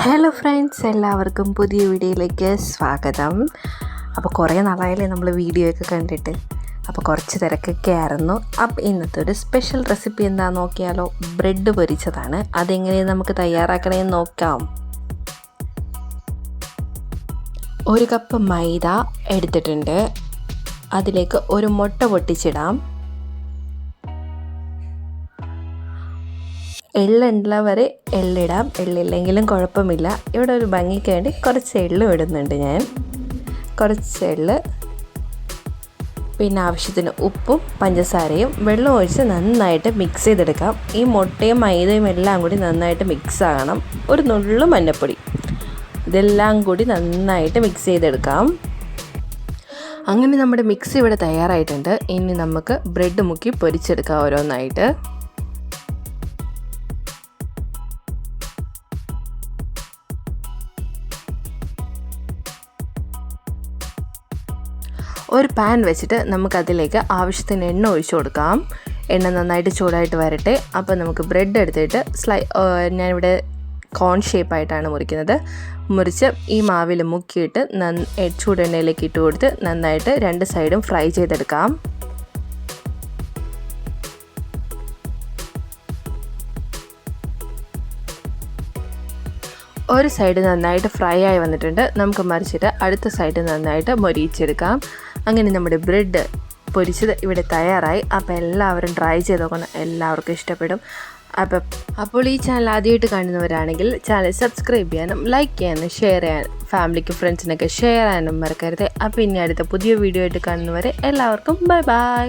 Hello friends, എല്ലാവർക്കും പുതിയ വീഡിയോയിലേക്ക് സ്വാഗതം. അപ്പോൾ കുറേ നാളായാലേ നമ്മൾ വീഡിയോ ഒക്കെ കണ്ടിട്ട്, അപ്പോൾ കുറച്ച് തിരക്കൊക്കെ ആയിരുന്നു. അപ്പോൾ ഇന്നത്തെ ഒരു സ്പെഷ്യൽ റെസിപ്പി എന്താണെന്ന് നോക്കിയാലോ. ബ്രെഡ് പൊരിച്ചതാണ്. അതെങ്ങനെയാണ് നമുക്ക് തയ്യാറാക്കണമെന്ന് നോക്കാം. 1 കപ്പ് മൈദ എടുത്തിട്ടുണ്ട്. അതിലേക്ക് ഒരു മുട്ട പൊട്ടിച്ചിടാം. എള്ളുള്ളവരെ എള്ളിടാം, എള്ളില്ലെങ്കിലും കുഴപ്പമില്ല. ഇവിടെ ഒരു ഭംഗിക്ക് വേണ്ടി കുറച്ച് എള്ളും ഇടുന്നുണ്ട് ഞാൻ. കുറച്ച് എള്ള്, പിന്നെ ആവശ്യത്തിന് ഉപ്പും പഞ്ചസാരയും വെള്ളം ഒഴിച്ച് നന്നായിട്ട് മിക്സ് ചെയ്തെടുക്കാം. ഈ മുട്ടയും മൈദയും എല്ലാം കൂടി നന്നായിട്ട് മിക്സ് ആകണം. ഒരു നുള്ളു മഞ്ഞൾപ്പൊടി, ഇതെല്ലാം കൂടി നന്നായിട്ട് മിക്സ് ചെയ്തെടുക്കാം. അങ്ങനെ നമ്മുടെ മിക്സ് ഇവിടെ തയ്യാറായിട്ടുണ്ട്. ഇനി നമുക്ക് ബ്രെഡ് മുക്കി പൊരിച്ചെടുക്കാം ഓരോന്നായിട്ട്. ഒരു പാൻ വെച്ചിട്ട് നമുക്കതിലേക്ക് ആവശ്യത്തിന് എണ്ണ ഒഴിച്ചു കൊടുക്കാം. എണ്ണ നന്നായിട്ട് ചൂടായിട്ട് വരട്ടെ. അപ്പോൾ നമുക്ക് ബ്രെഡ് എടുത്തിട്ട് ഞാനിവിടെ കോൺ ഷേപ്പായിട്ടാണ് മുറിക്കുന്നത്. മുറിച്ച് ഈ മാവിൽ മുക്കിയിട്ട് ചൂടെണ്ണയിലേക്ക് ഇട്ട് കൊടുത്ത് നന്നായിട്ട് 2 സൈഡും ഫ്രൈ ചെയ്തെടുക്കാം. ഒരു സൈഡ് നന്നായിട്ട് ഫ്രൈ ആയി വന്നിട്ടുണ്ട്. നമുക്ക് മറിച്ചിട്ട് അടുത്ത സൈഡ് നന്നായിട്ട് മൊരിയിച്ചെടുക്കാം. അങ്ങനെ നമ്മുടെ ബ്രെഡ് പൊരിച്ചത് ഇവിടെ തയ്യാറായി. അപ്പോൾ എല്ലാവരും ട്രൈ ചെയ്ത് നോക്കണം, എല്ലാവർക്കും ഇഷ്ടപ്പെടും. അപ്പോൾ ഈ ചാനൽ ആദ്യമായിട്ട് കാണുന്നവരാണെങ്കിൽ ചാനൽ സബ്സ്ക്രൈബ് ചെയ്യാനും ലൈക്ക് ചെയ്യാനും ഷെയർ ചെയ്യാനും ഫാമിലിക്കും ഫ്രണ്ട്സിനൊക്കെ ഷെയർ ചെയ്യാനും മറക്കരുത്. അപ്പോൾ ഇനി അടുത്ത പുതിയ വീഡിയോ ആയിട്ട് കാണുന്നവരെ എല്ലാവർക്കും ബൈ ബൈ.